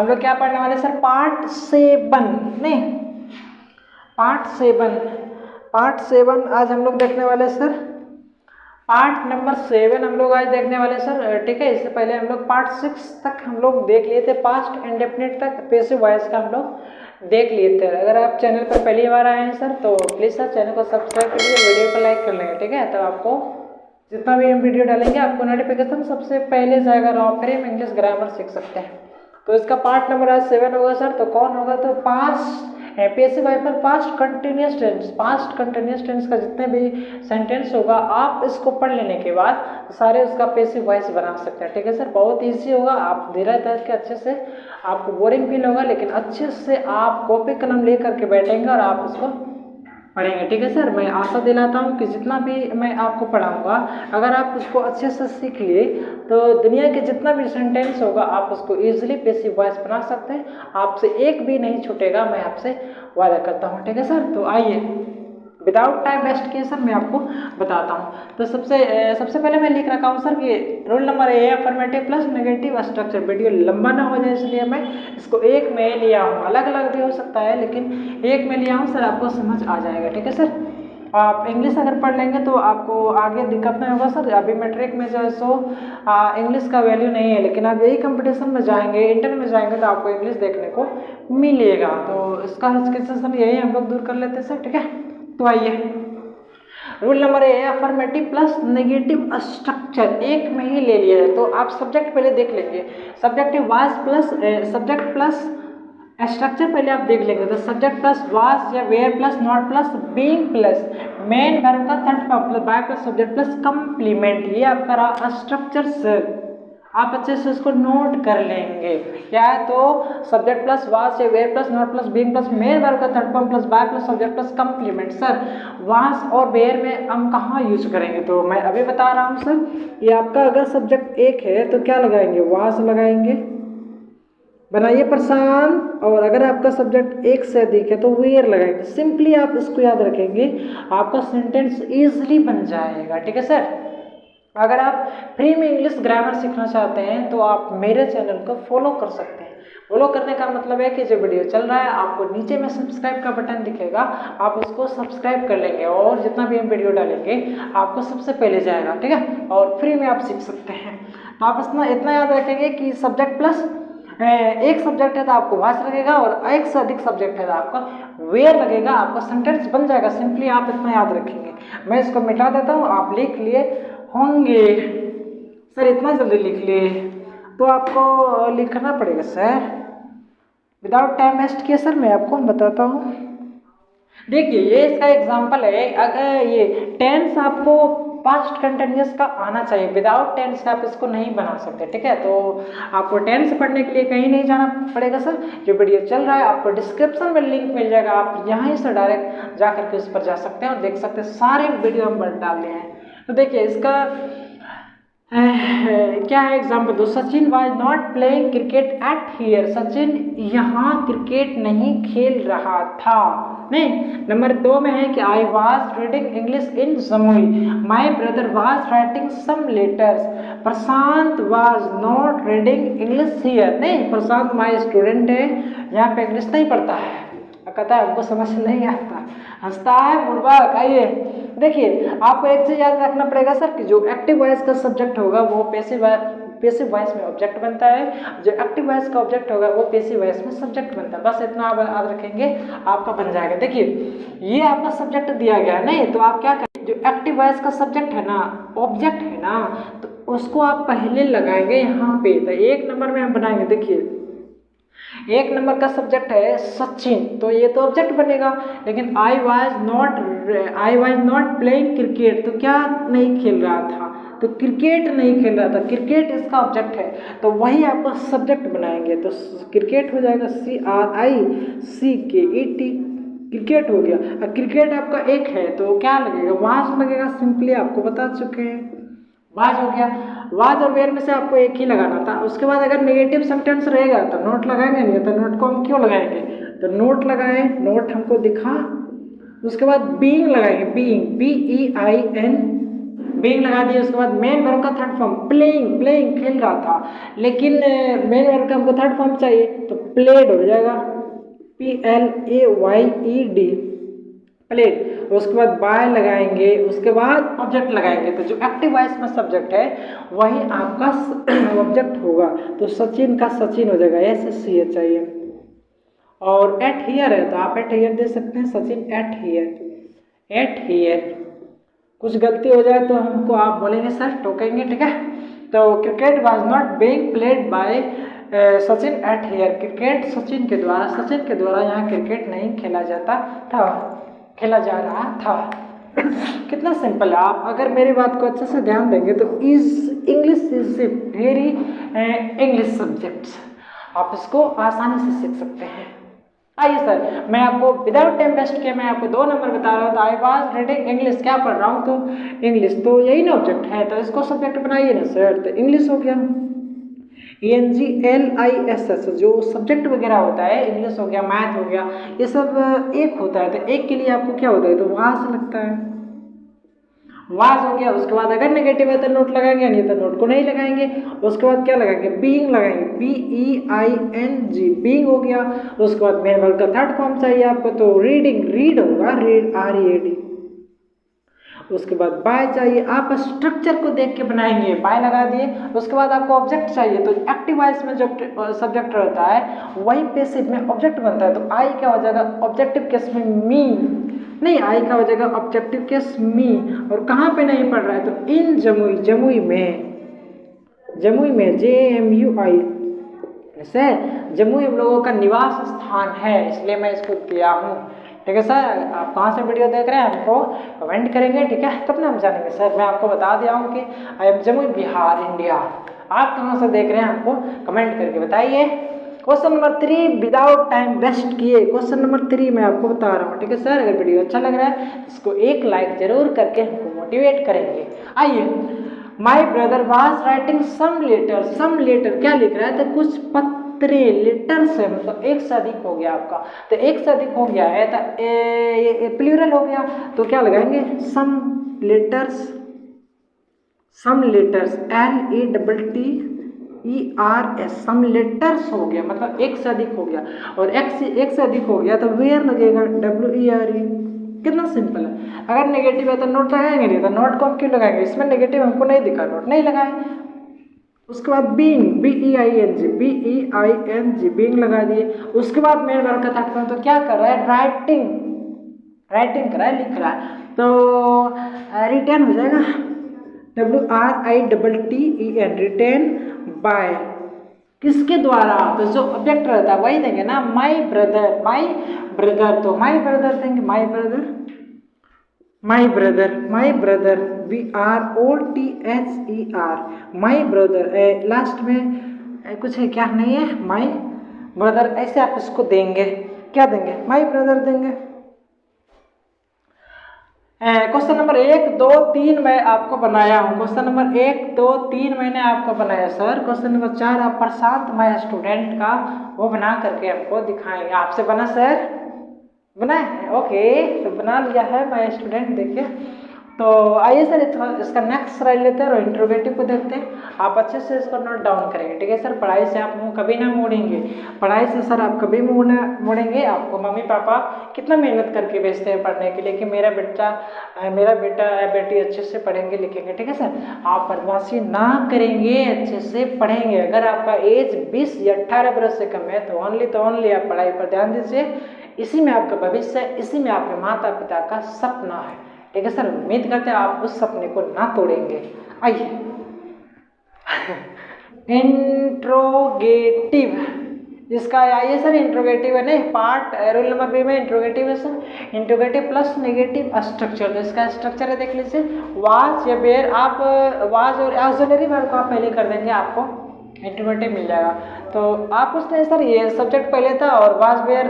हम लोग क्या पढ़ने वाले सर, पार्ट 7 नहीं, पार्ट 7 आज हम लोग देखने वाले सर, पार्ट नंबर 7 हम लोग आज देखने वाले सर। ठीक है, इससे पहले हम लोग पार्ट 6 तक हम लोग देख लिए थे, पास्ट इंडेफिनिट तक पैसिव वॉइस का हम लोग देख लिए थे। अगर आप चैनल पर पहली बार आए हैं सर तो प्लीज़ सर चैनल को सब्सक्राइब करिए, वीडियो को लाइक कर लेंगे। ठीक है, तो आपको जितना भी हम वीडियो डालेंगे आपको नोटिफिकेशन सबसे पहले जाएगा और आप फिर हम इंग्लिश ग्रामर सीख सकते हैं। तो इसका पार्ट नंबर आज 7 होगा सर। तो कौन होगा, तो पास्ट पैसिव वॉइस पर पास्ट कंटिन्यूअस टेंस का जितने भी सेंटेंस होगा आप इसको पढ़ लेने के बाद सारे उसका पैसिव वॉइस बना सकते हैं। ठीक है सर, बहुत इजी होगा, आप धीरे धीरे के अच्छे से, आपको बोरिंग फील होगा लेकिन अच्छे से आप कॉपी कलम ले करके बैठेंगे और आप उसको पढ़ेंगे। ठीक है सर, मैं आशा दिलाता हूँ कि जितना भी मैं आपको पढ़ाऊँगा अगर आप उसको अच्छे से सीख लिए तो दुनिया के जितना भी सेंटेंस होगा आप उसको ईजिली पैसिव वॉइस बना सकते हैं, आपसे एक भी नहीं छूटेगा, मैं आपसे वादा करता हूँ। ठीक है सर, तो आइए विदाउट टाइम वेस्ट किए सर मैं आपको बताता हूँ। तो सबसे पहले मैं लिख रखा हूँ सर कि rule number A affirmative plus negative structure. Video लंबा ना हो जाए इसलिए मैं इसको एक में लिया हूँ, अलग अलग भी हो सकता है लेकिन एक में लिया हूँ सर, आपको समझ आ जाएगा। ठीक है सर, आप इंग्लिश अगर पढ़ लेंगे तो आपको आगे दिक्कत नहीं होगा सर। अभी मैट्रिक में जो है सो इंग्लिश का वैल्यू नहीं है, लेकिन आप यही कंपटीशन में जाएंगे, इंटर में जाएंगे तो आपको इंग्लिश देखने को मिलेगा। तो इसका हिचकिचाहट यही हम लोग दूर कर लेते हैं सर। ठीक है, तो आइए rule number A affirmative plus negative structure एक में ही ले लिया है। तो आप सब्जेक्ट पहले देख लेंगे, subjective was plus subject plus structure पहले आप देख लेंगे। तो सब्जेक्ट प्लस वाज या were plus not plus being plus main verb का third form plus by plus subject plus complement, ये आपका रहा स्ट्रक्चर सर। आप अच्छे से इसको नोट कर लेंगे। क्या है, तो सब्जेक्ट प्लस वाज या were plus not plus being plus main verb का third form plus by plus subject plus complement. Sir was और वेयर में हम कहाँ यूज करेंगे, तो मैं अभी बता रहा हूँ सर। ये आपका अगर सब्जेक्ट एक है तो क्या लगाएंगे, वाज लगाएंगे, बनाइए प्रशांत। और अगर आपका सब्जेक्ट एक से अधिक है तो वेयर लगाएंगे। सिंपली आप इसको याद रखेंगे, आपका सेंटेंस इजीली बन जाएगा। ठीक है सर, अगर आप फ्री में इंग्लिश ग्रामर सीखना चाहते हैं तो आप मेरे चैनल को फॉलो कर सकते हैं। फॉलो करने का मतलब है कि जो वीडियो चल रहा है आपको नीचे में सब्सक्राइब का बटन दिखेगा, आप उसको सब्सक्राइब कर लेंगे और जितना भी हम वीडियो डालेंगे आपको सबसे पहले जाएगा। ठीक है, और फ्री में आप सीख सकते हैं। तो आप इतना याद रखेंगे कि सब्जेक्ट प्लस एक सब्जेक्ट है तो आपको वाज लगेगा और एक से अधिक सब्जेक्ट है तो आपका वेयर लगेगा, आपका सेंटेंस बन जाएगा। सिंपली आप इतना याद रखेंगे। मैं इसको मिटा देता हूँ, आप लिख लिए होंगे सर, इतना जल्दी लिख लिए तो आपको लिखना पड़ेगा सर। विदाउट टाइम वेस्ट किए सर मैं आपको बताता हूँ। देखिए ये इसका एग्जांपल है। अगर ये टेंस आपको पास्ट कंटिन्यूअस का आना चाहिए, विदाउट टेंस का आप इसको नहीं बना सकते। ठीक है, तो आपको टेंस पढ़ने के लिए कहीं नहीं जाना पड़ेगा सर। जो वीडियो चल रहा है आपको डिस्क्रिप्शन में लिंक मिल जाएगा, आप यहाँ से डायरेक्ट जा करके उस पर जा सकते हैं और देख सकते हैं, सारे वीडियो हम डाले हैं। तो देखिए इसका क्या है एग्जाम्पल दो, Sachin was not playing cricket at here. Sachin यहाँ क्रिकेट नहीं खेल रहा था। नहीं, नंबर 2 में है कि I was reading English in Jamui. My brother was writing some letters. Prashant was not reading English here. नहीं, प्रशांत माई स्टूडेंट है, यहाँ पे इंग्लिश नहीं पढ़ता है, कहता है हमको समझ नहीं आता, हंसता है बुड़बक। आइए देखिए, आपको एक चीज याद रखना पड़ेगा सर कि जो एक्टिव वॉइस का सब्जेक्ट होगा वो पैसिव वॉइस में ऑब्जेक्ट बनता है, जो एक्टिव वॉइस का ऑब्जेक्ट होगा वो पैसिव वॉइस में सब्जेक्ट बनता है। बस इतना आप याद रखेंगे, आपका बन जाएगा। देखिए ये आपका सब्जेक्ट दिया गया है, नहीं तो आप क्या करें, जो एक्टिव वॉइस का सब्जेक्ट है ना, ऑब्जेक्ट है ना, तो उसको आप पहले लगाएंगे यहाँ पे। तो 1 नंबर में हम बनाएंगे। देखिए 1 नंबर का सब्जेक्ट है सचिन, तो ये तो ऑब्जेक्ट बनेगा। लेकिन I was not playing cricket, तो क्या नहीं खेल रहा था, तो क्रिकेट नहीं खेल रहा था, क्रिकेट इसका ऑब्जेक्ट है, तो वही आपको सब्जेक्ट बनाएंगे। तो क्रिकेट हो जाएगा CRICKET, क्रिकेट हो गया। क्रिकेट आपका एक है तो क्या लगेगा, वाज लगेगा। सिंपली आपको बता चुके हैं, वाज हो गया। वाज और वेयर में से आपको एक ही लगाना था। उसके बाद अगर नेगेटिव सेंटेंस रहेगा तो नोट लगाएंगे, नहीं तो नोट को हम क्यों लगाएंगे, तो नोट लगाए, नोट हमको दिखा। उसके बाद बीइंग लगाएंगे, बीइंग BEIN, बीइंग लगा दिए। उसके बाद मेन वर्ब का थर्ड फॉर्म प्लेइंग, प्लेइंग खेल रहा था, लेकिन मेन वर्ब का हमको थर्ड फॉर्म चाहिए तो प्लेड हो जाएगा, PLAYED, प्लेड। उसके बाद बाय लगाएंगे, उसके बाद ऑब्जेक्ट लगाएंगे, तो जो एक्टिव वॉइस में सब्जेक्ट है वही आपका ऑब्जेक्ट होगा। तो सचिन का सचिन हो जाएगा, SCHIN। और एट हियर है तो आप एट हियर दे सकते हैं, Sachin eight here, eight here. कुछ गलती हो जाए तो हमको आप बोलेंगे सर, टोकेंगे, ठीक है। तो cricket was not being played by Sachin eight here, cricket Sachin के द्वारा यहाँ क्रिकेट नहीं खेला जाता था, खेला जा रहा था। कितना सिंपल है। आप अगर मेरी बात को अच्छे से ध्यान देंगे तो English is very English subjects, आप इसको आसानी से सीख सकते हैं। आइए सर, मैं आपको विदाउट टाइम वेस्ट किए मैं आपको 2 नंबर बता रहा हूँ। तो आई वाज रीडिंग इंग्लिश, क्या पढ़ रहा हूँ, तो इंग्लिश, तो यही ना ऑब्जेक्ट है, तो इसको सब्जेक्ट बनाइए ना सर, तो इंग्लिश हो गया। ENGLISS जो सब्जेक्ट वगैरह होता है, इंग्लिश हो गया, मैथ हो गया, ये सब एक होता है, तो एक के लिए आपको क्या होता है, तो वाज लगता है, वाज हो गया। उसके बाद अगर नेगेटिव है तो नोट लगाएंगे, नहीं तो नोट को नहीं लगाएंगे। उसके बाद क्या लगाएंगे, बीइंग लगाएंगे, BEING, बीइंग हो गया। उसके बाद मेन वर्ब का थर्ड फॉर्म चाहिए आपको, तो रीडिंग, रीड होगा, रीड READ। उसके बाद बाय चाहिए, आप स्ट्रक्चर को देख के बनाएंगे, बाय लगा दिए। उसके बाद आपको ऑब्जेक्ट चाहिए, तो एक्टिव वॉइस में जो सब्जेक्ट रहता है वही पैसिव में ऑब्जेक्ट बनता है, तो आई क्या हो जाएगा, ऑब्जेक्टिव केस में मी, नहीं आई का हो जाएगा ऑब्जेक्टिव केस मी। और कहाँ पे नहीं पढ़ रहा है, तो इन जमुई, जमुई में, जमुई में JMUI, ऐसे जमुई हम लोगों का निवास स्थान है, इसलिए मैं इसको दिया हूँ, ठीक है सर। आप कहाँ से वीडियो देख रहे हैं हमको कमेंट करेंगे, ठीक है, तब ना हम जानेंगे। सर मैं आपको बता दिया हूँ कि I am Jamui, Bihar, India. आप कहाँ से देख रहे हैं हमको कमेंट करके बताइए। Question number 3 without time waste किए, क्वेश्चन नंबर 3 मैं आपको बता रहा हूँ, ठीक है सर। अगर वीडियो अच्छा लग रहा है इसको एक लाइक जरूर करके हमको मोटिवेट करेंगे। आइए, my brother was writing some letter, some letter क्या लिख रहा है, तो कुछ पत्र, लेटर्स है, मतलब एक से अधिक हो गया आपका, तो एक से अधिक हो गया है तो ये प्लूरल हो गया, तो क्या लगाएंगे, some letters, some letters, LETTERS, some letters हो गया, मतलब एक से अधिक हो गया। और एक से अधिक हो गया तो वेयर लगेगा, WERE। कितना सिंपल है। अगर नेगेटिव है तो नोट लगाएंगे, नहीं तो नोट को हम क्यों लगाएंगे, इसमें नेगेटिव हमको नहीं दिखा, नोट नहीं लगाए। उसके बाद बीइंग, BEING, बीइंग लगा दिए। उसके बाद मेन वर्ब का थर्ड फॉर्म, तो क्या कर रहा है, राइटिंग, राइटिंग कर रहा है, लिख रहा है, तो रिटर्न हो जाएगा, WRITTEN, रिटर्न बाय, किसके द्वारा, तो जो ऑब्जेक्ट रहता है वही देंगे ना, माई ब्रदर, माई ब्रदर, तो माई ब्रदर देंगे, my brother, my brother, my brother, BROTHER, my brother. Last में कुछ है क्या, नहीं है, माई ब्रदर, ऐसे आप इसको देंगे, क्या देंगे, माई ब्रदर देंगे। क्वेश्चन नंबर 1, 2, 3 मैं आपको बनाया हूँ, क्वेश्चन नंबर 1, 2, 3 मैंने आपको बनाया सर। क्वेश्चन नंबर 4 आप प्रशांत माई स्टूडेंट का वो बना करके हमको दिखाएंगे, आपसे बना सर, बनाए हैं, ओके, तो बना लिया है माई स्टूडेंट, देखिए। तो आइए सर इसका नेक्स्ट स्लाइड लेते हैं और इंट्रोगेटिव को देखते हैं। आप अच्छे से इसको नोट डाउन करेंगे, ठीक है सर। पढ़ाई से आप मुँह कभी ना मोड़ेंगे, पढ़ाई से सर आप कभी मुँह ना मोड़ेंगे। आपको मम्मी पापा कितना मेहनत करके भेजते हैं पढ़ने के लिए कि मेरा बेटा या बेटी अच्छे से पढ़ेंगे लिखेंगे, ठीक है सर। आप बदमाशी ना करेंगे, अच्छे से पढ़ेंगे। अगर आपका एज 20 या 18 बरस से कम है तो ओनली आप पढ़ाई पर ध्यान दीजिए, इसी में आपका भविष्य है, इसी में आपके माता पिता का सपना है, ठीक है सर। उम्मीद करते हैं आप उस सपने को ना तोड़ेंगे। आइए इंट्रोगेटिव, इसका आइए सर, इंट्रोगेटिव है नहीं, पार्ट रूल नंबर बी में इंट्रोगेटिव है sir. Interrogative plus negative structure, तो इसका स्ट्रक्चर है, देख लीजिए, वाज या वेयर, आप वाज और ऑक्सिलरी वर्ब को आप पहले कर देंगे, आपको इंट्रोगेटिव मिल जाएगा। तो आप कुछ नहीं सर, ये सब्जेक्ट पहले था और वाज वेयर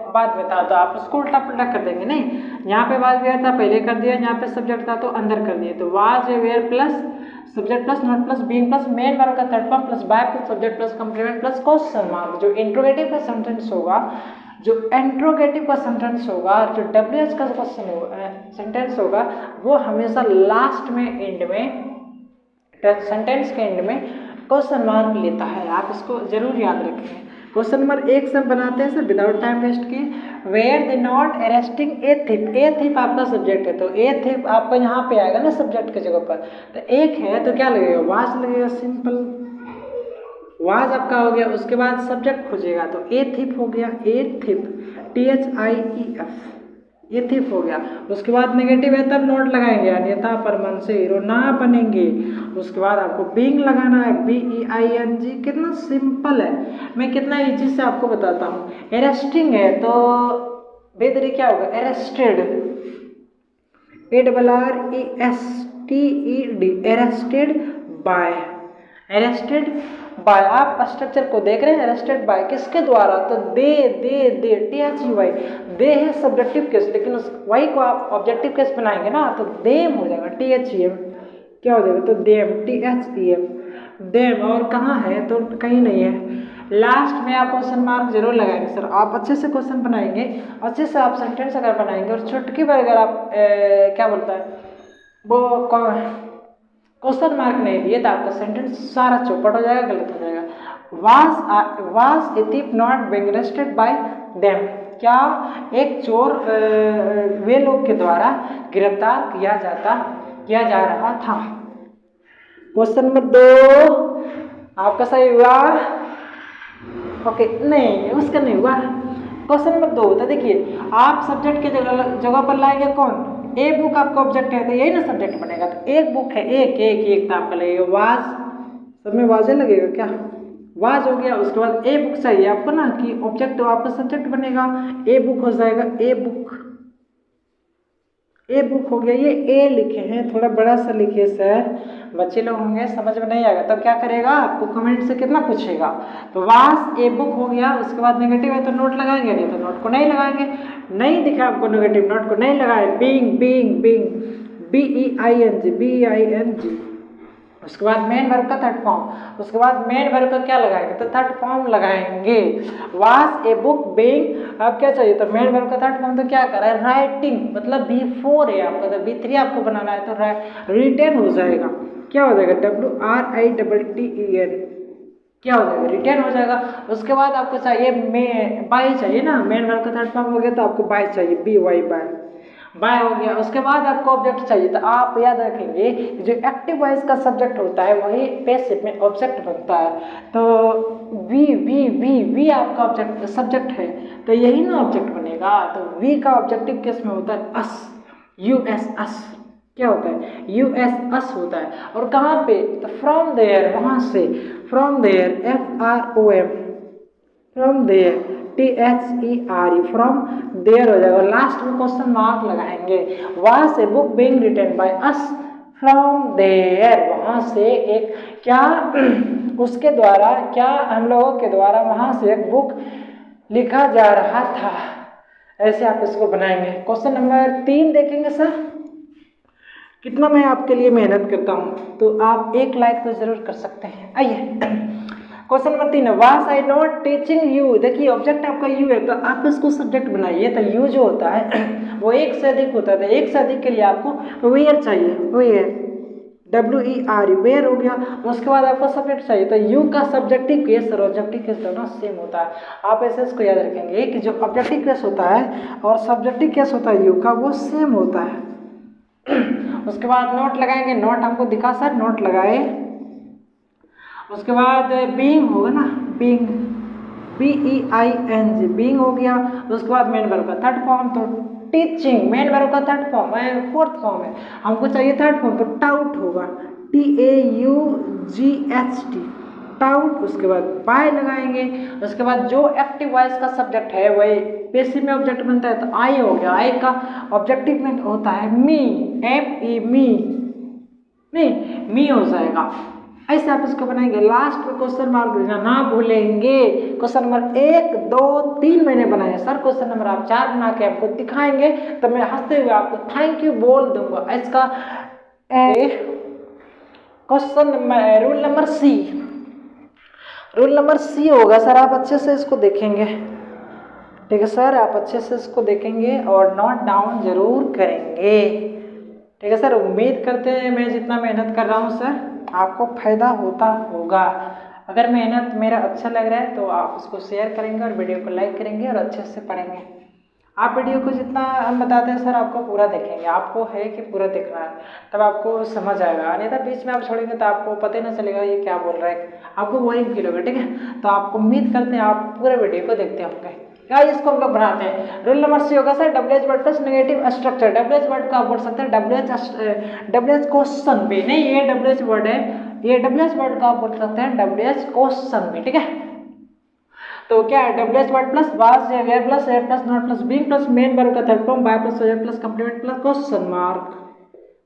बाद में था, तो आप उसको उल्टा पुल्टा कर देंगे, नहीं, यहाँ पे वाज वेयर था पहले कर दिया, यहाँ पे सब्जेक्ट था तो अंदर कर दिए, तो was were plus subject plus not plus being plus main verb का third form plus by plus subject plus complement plus question mark. जो इंट्रोगेटिव का सेंटेंस होगा जो इंट्रोगेटिव का सेंटेंस होगा, जो WH का क्वेश्चन होगा सेंटेंस होगा, वो हमेशा लास्ट में एंड में सेंटेंस के एंड में क्वेश्चन मार्क लेता है। आप इसको जरूर याद रखें। क्वेश्चन नंबर 1 से बनाते हैं सर विदाउट टाइम वेस्ट किए। वेयर दे नॉट अरेस्टिंग ए थिप। ए थिप आपका सब्जेक्ट है, तो ए थिप आपका यहाँ पे आएगा ना सब्जेक्ट की जगह पर। तो एक है तो क्या लगेगा, वाज लगेगा, सिंपल वाज आपका हो गया। उसके बाद सब्जेक्ट खोजेगा तो ए थिप हो गया, ए थिप, THIEF, ये थिप हो गया। उसके बाद नेगेटिव है तब नोट लगाएंगे, अन्यथा परमन से हीरो ना बनेंगे। उसके बाद आपको बीइंग लगाना है, BEING। कितना सिंपल है, मैं कितना इजी से आपको बताता हूँ। अरेस्टिंग है तो बेदरी क्या होगा, arrested, ARRESTED, arrested bye, arrested bye. आप स्ट्रक्चर को देख रहे हैं, अरेस्टेड बाय किसके द्वारा, तो दे THEY, दे है सब्जेक्टिव केस, लेकिन उस वाई को आप ऑब्जेक्टिव केस बनाएंगे ना तो देम हो जाएगा, THEM क्या हो जाएगा, तो देम, THEM, देम। और कहाँ है तो कहीं नहीं है। लास्ट में आप क्वेश्चन मार्क जरूर लगाएंगे सर। आप अच्छे से क्वेश्चन बनाएंगे, अच्छे से आप सेंटेंस अगर बनाएंगे और चुटकी पर अगर आप क्या बोलता है वो क्वेश्चन मार्क नहीं दिए तो आपका सेंटेंस सारा चौपट हो जाएगा, गलत हो जाएगा। Was a thief not being arrested bye them. क्या एक चोर वे लोग के द्वारा गिरफ्तार किया जा रहा था। क्वेश्चन नंबर 2 आपका सही हुआ, ओके नहीं उसका नहीं हुआ। क्वेश्चन नंबर 2 तो देखिए, आप सब्जेक्ट के जगह पर लाएंगे कौन, ए बुक आपका ऑब्जेक्ट है तो यही ना सब्जेक्ट बनेगा। तो एक बुक है, एक तो आपका लगेगा वाज, सब में वाजे लगेगा क्या, वाज हो गया। उसके बाद ए बुक चाहिए आपको ना कि ऑब्जेक्ट आपका सब्जेक्ट बनेगा, ए बुक हो जाएगा, ए बुक हो गया। ये ए लिखे हैं, थोड़ा बड़ा सा लिखिए सर, बच्चे लोग होंगे समझ में नहीं आएगा तब क्या करेगा, आपको कमेंट से कितना पूछेगा। तो वाज ए बुक हो गया। उसके बाद नेगेटिव है तो नोट लगाएंगे, नहीं तो नोट को नहीं लगाएंगे। नहीं दिखा आपको नेगेटिव, नोट को नहीं लगाए। Being BEING। उसके बाद मेन वर्ब का थर्ड फॉर्म, उसके बाद मेन वर्ब का क्या लगाएंगे, तो थर्ड फॉर्म लगाएंगे। वाज ए बुक बीइंग, अब क्या चाहिए, तो मेन वर्ब का थर्ड फॉर्म तो क्या कर रहा है, राइटिंग, मतलब B4 है आपका, तो B3 आपको बनाना है तो रिटेन हो जाएगा। क्या हो जाएगा, WRITTEN, क्या हो जाएगा, रिटेन हो जाएगा। उसके बाद आपको चाहिए बाय चाहिए ना, मेन वर्ब का थर्ड फॉर्म हो गया तो आपको बाय चाहिए, BY बाय हो गया। उसके बाद आपको ऑब्जेक्ट चाहिए, तो आप याद रखेंगे जो एक्टिव वॉइस का सब्जेक्ट होता है वही पैसिव में ऑब्जेक्ट बनता है। तो वी आपका ऑब्जेक्ट सब्जेक्ट है तो यही ना ऑब्जेक्ट बनेगा। तो वी का ऑब्जेक्टिव केस में होता है अस, US अस, क्या होता है, US अस होता है। और कहाँ पे, तो फ्रॉम देयर, वहाँ से, from there, FROM, from there, THERE, from there हो जाएगा। लास्ट में क्वेश्चन मार्क लगाएंगे। Was a book being written by us from there, वहाँ से एक क्या उसके द्वारा, क्या हम लोगों के द्वारा वहाँ से एक बुक लिखा जा रहा था। ऐसे आप इसको बनाएंगे। क्वेश्चन नंबर 3 देखेंगे सर, कितना मैं आपके लिए मेहनत करता हूँ, तो आप 1 लाइक तो जरूर कर सकते हैं। आइए question number 3, was I not teaching you. देखिए ऑब्जेक्ट आपका यू है तो आप इसको सब्जेक्ट बनाइए। तो यू जो होता है वो एक से अधिक होता है, तो एक से अधिक के लिए आपको वेयर चाहिए, वेयर, WERE, वेयर हो गया। उसके बाद आपको सब्जेक्ट चाहिए, तो यू का सब्जेक्टिव केस और ऑब्जेक्टिव केस दोनों सेम होता है। आप ऐसे इसको याद रखेंगे कि जो ऑब्जेक्टिव केस होता है और सब्जेक्टिव केस होता है यू का, वो सेम होता है। उसके बाद नोट लगाएंगे, नोट हमको दिखा सर, नोट लगाए। उसके बाद बीइंग होगा ना, बीइंग, BEING, बीइंग हो गया। उसके बाद मेन वर्ब का थर्ड फॉर्म, तो टीचिंग, मेन वर्ब का थर्ड फॉर्म है, फोर्थ फॉर्म है, हमको चाहिए थर्ड फॉर्म, तो टाउट होगा, TAUGHT, टाउट। उसके बाद बाय लगाएंगे। उसके बाद जो एक्टिव वॉइस का सब्जेक्ट है वही पैसिव में ऑब्जेक्ट बनता है, तो आई हो गया। आई का ऑब्जेक्टिव में होता है मी, ME, मी हो जाएगा। ऐसे आप इसको बनाएंगे। लास्ट में क्वेश्चन मार्क देना ना भूलेंगे। क्वेश्चन नंबर 1, 2, 3 मैंने बनाए सर, क्वेश्चन नंबर आप 4 बना के आपको दिखाएंगे तो मैं हंसते हुए आपको थैंक यू बोल दूंगा। इसका question number, rule number C होगा सर, आप अच्छे से इसको देखेंगे। ठीक है सर, आप अच्छे से इसको देखेंगे और नोट डाउन जरूर करेंगे। ठीक है सर, उम्मीद करते हैं मैं जितना मेहनत कर रहा हूँ सर आपको फ़ायदा होता होगा। अगर मेहनत मेरा अच्छा लग रहा है तो आप उसको शेयर करेंगे और वीडियो को लाइक करेंगे और अच्छे से पढ़ेंगे। आप वीडियो को जितना हम बताते हैं सर आपको पूरा देखेंगे, आपको है कि पूरा देखना है, तब आपको समझ आएगा। नहीं तो बीच में आप छोड़ेंगे तो आपको पता ही नहीं चलेगा ये क्या बोल रहा है, आपको बोरिंग फील होगा। ठीक है, तो आप उम्मीद करते हैं आप पूरे वीडियो को देखते होंगे। क्या इसको हम लोग बनाते हैं, रूल नंबर सी होगा sir W H word plus negative structure. W H word का आप बोल सकते हैं डब्ल्यू एच क्वेश्चन भी नहीं, ये डब्ल्यू एच वर्ड है, ये डब्ल्यू एच वर्ड का आप बोल सकते हैं डब्ल्यू एच क्वेश्चन भी। ठीक है, तो क्या है W H word plus was या were plus air plus not plus being plus main verb का third form by plus subject plus complement plus question mark.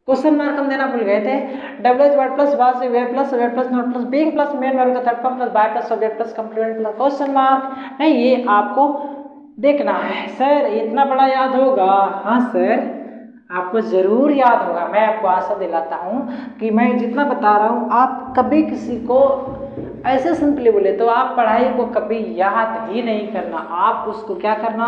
Question mark हम देना भूल गए थे। W H word plus was या were plus subject plus not plus being plus main verb का third form plus by plus subject plus complement plus question mark. नहीं, ये आपको देखना है। सर इतना बड़ा याद होगा? हाँ सर, आपको ज़रूर याद होगा। मैं आपको आशा दिलाता हूँ कि मैं जितना बता रहा हूँ आप कभी किसी को ऐसे सिंपली बोले तो आप पढ़ाई को कभी याद ही नहीं करना, आप उसको क्या करना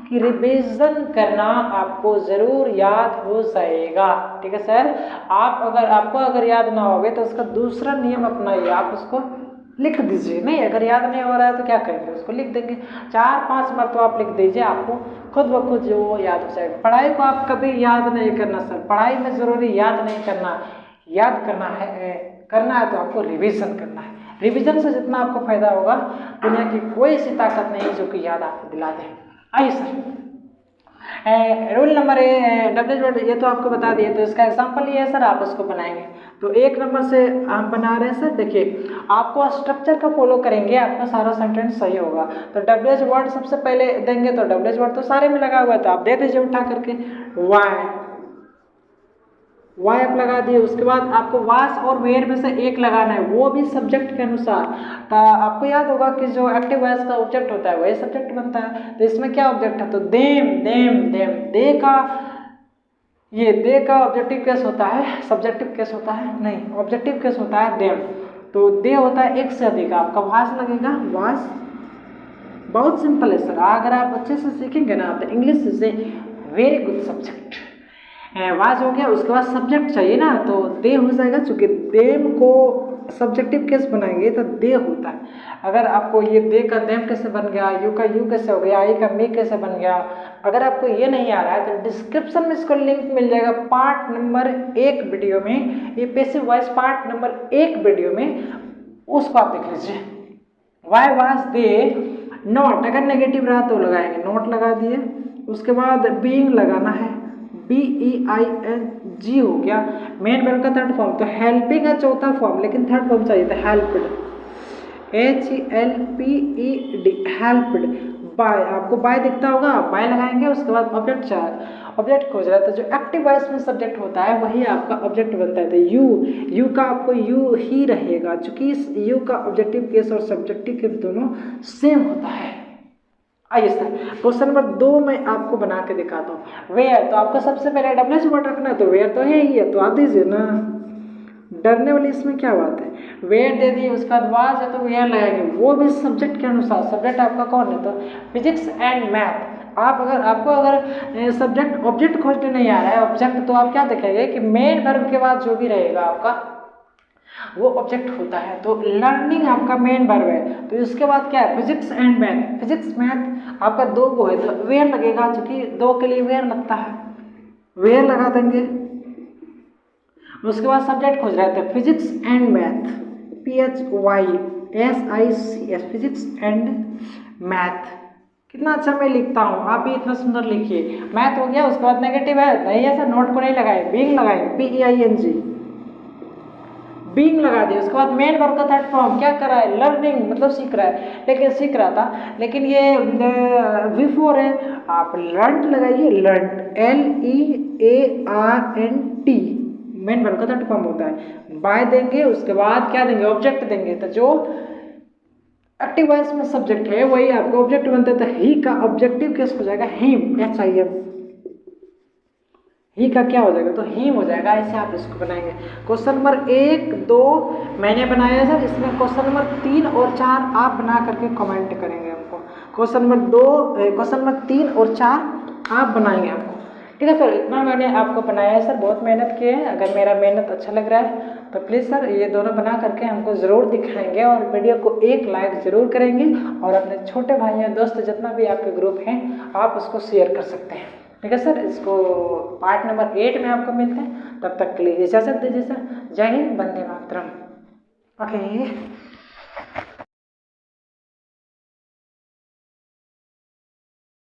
कि रिवीजन करना, आपको ज़रूर याद हो जाएगा। ठीक है सर, आपको अगर याद ना होगे तो उसका दूसरा नियम अपनाइए, आप उसको लिख दीजिए। नहीं, अगर याद नहीं हो रहा है तो क्या करेंगे, उसको लिख देंगे 4-5 मरतबा आप लिख दीजिए, आपको खुद ब खुद जो याद हो जाएगा। पढ़ाई को आप कभी याद नहीं करना सर, पढ़ाई में ज़रूरी याद नहीं करना, याद करना है तो आपको रिवीजन करना है। रिवीजन से जितना आपको फायदा होगा दुनिया की कोई ऐसी ताकत नहीं जो कि याद आपको दिला दे। आइए सर, रूल नंबर डब्ल्यू ये तो आपको बता दिए, तो इसका एग्जांपल ये है सर, आप उसको बनाएंगे। तो 1 नंबर से हम बना रहे हैं सर, देखिए आपको स्ट्रक्चर का फॉलो करेंगे, आपका सारा सेंटेंस सही होगा। तो डब्ल्यू एच वर्ड सबसे पहले देंगे, तो डब्ल्यू एच वर्ड तो सारे में लगा हुआ है तो आप दे दीजिए उठा करके वाई आप लगा दिए। उसके बाद आपको वास और वेयर में से एक लगाना है, वो भी सब्जेक्ट के अनुसार। तो आपको याद होगा कि जो एक्टिव वॉइस का ऑब्जेक्ट होता है वही सब्जेक्ट बनता है। तो इसमें क्या ऑब्जेक्ट है, तो देम देम देम, दे का ऑब्जेक्टिव केस होता है, सब्जेक्टिव केस होता है नहीं, ऑब्जेक्टिव केस होता है देम। तो दे होता है एक से अधिक, आपका वास लगेगा वास। बहुत सिंपल है सर, अगर आप अच्छे से सीखेंगे ना तो English is a very good subject. Was हो गया, उसके बाद सब्जेक्ट चाहिए ना तो दे हो जाएगा, चूंकि देम को सब्जेक्टिव केस बनाएंगे तो दे होता है। अगर आपको ये दे का देम कैसे बन गया, यू का यू कैसे हो गया, आई का मी कैसे बन गया, अगर आपको ये नहीं आ रहा है तो डिस्क्रिप्शन में इसको लिंक मिल जाएगा पार्ट नंबर 1 वीडियो में, ये passive voice part number 1 video में, उसको आप देख लीजिए। वाई वाज दे नॉट, अगर नेगेटिव रहा तो लगाएंगे नॉट लगा दिए। उसके बाद बीइंग लगाना है, BEING हो गया। मेन वर्ब का थर्ड फॉर्म, तो हेल्पिंग है चौथा फॉर्म, लेकिन थर्ड फॉर्म चाहिए था हेल्प्ड, HELPED हेल्प्ड। बाय, आपको बाय दिखता होगा, बाय लगाएंगे। उसके बाद ऑब्जेक्ट खोज रहा था, जो एक्टिव वॉइस में सब्जेक्ट होता है वही आपका ऑब्जेक्ट बनता है। तो यू का आपको यू ही रहेगा, चूंकि इस यू का ऑब्जेक्टिव केस और सब्जेक्टिव केस दोनों सेम होता है। आइए सर, क्वेश्चन नंबर 2 में आपको बना के दिखाता हूँ। वेयर, तो आपको सबसे पहले डब्ल्यू एच वर्ड रखना है, तो वेयर तो है ही है तो आप दीजिए ना, डरने वाली इसमें क्या बात है। वेयर दे दिए, उसके बाद वाज है तो वेयर लगाएंगे, वो भी सब्जेक्ट के अनुसार। सब्जेक्ट आपका कौन है, तो फिजिक्स एंड मैथ। आपको अगर सब्जेक्ट ऑब्जेक्ट खोजने नहीं आ रहा है ऑब्जेक्ट, तो आप क्या देखेंगे कि मेन वर्ब के बाद जो भी रहेगा आपका वो ऑब्जेक्ट होता है। तो लर्निंग आपका मेन वर्ब है, तो इसके बाद क्या है physics and math. Physics math आपका 2 को है तो वेयर लगेगा, क्योंकि 2 के लिए वेयर लगता है, वेयर लगा देंगे। उसके बाद सब्जेक्ट खोज रहे थे physics and math, PHYSICS, physics and math. कितना अच्छा मैं लिखता हूँ, आप भी इतना सुंदर लिखिए। मैथ हो गया, उसके बाद नेगेटिव है नहीं है सर, नोट को नहीं लगाए, बीइंग लगाएंगे, BEING, बीइंग लगा दिया। उसके बाद मेन वर्ब का थर्ड फॉर्म क्या कर रहा है, लर्निंग, मतलब सीख रहा है, लेकिन सीख रहा था, लेकिन ये बिफोर है, आप लर्न लगाइए, लर्न LEARNT, मेन वर्ब का थर्ड फॉर्म होता है। बाय देंगे, उसके बाद क्या देंगे, ऑब्जेक्ट देंगे। तो जो एक्टिव वॉइस में सब्जेक्ट है वही आपको ऑब्जेक्ट बनता है। तो ही का ऑब्जेक्टिव केस हो जाएगा हिम, HIM, ही का क्या हो जाएगा, तो हिम हो जाएगा। ऐसे आप इसको बनाएंगे। क्वेश्चन नंबर 1, 2 मैंने बनाया है सर, इसमें क्वेश्चन नंबर 3 और 4 आप बना करके कमेंट करेंगे हमको। क्वेश्चन नंबर 2, क्वेश्चन नंबर 3 और 4 आप बनाएंगे आपको। ठीक है सर, इतना मैंने आपको बनाया है सर, बहुत मेहनत की है। अगर मेरा मेहनत अच्छा लग रहा है तो प्लीज़ सर ये दोनों बना करके हमको ज़रूर दिखाएंगे और वीडियो को एक लाइक ज़रूर करेंगे और अपने छोटे भाई या दोस्त जितना भी आपके ग्रुप हैं आप उसको शेयर कर सकते हैं। ठीक है सर, इसको पार्ट नंबर 8 में आपको मिलते हैं। तब तक के लिए इजाज़त दीजिए सर। जय हिंद, वंदे मातरम। ओके।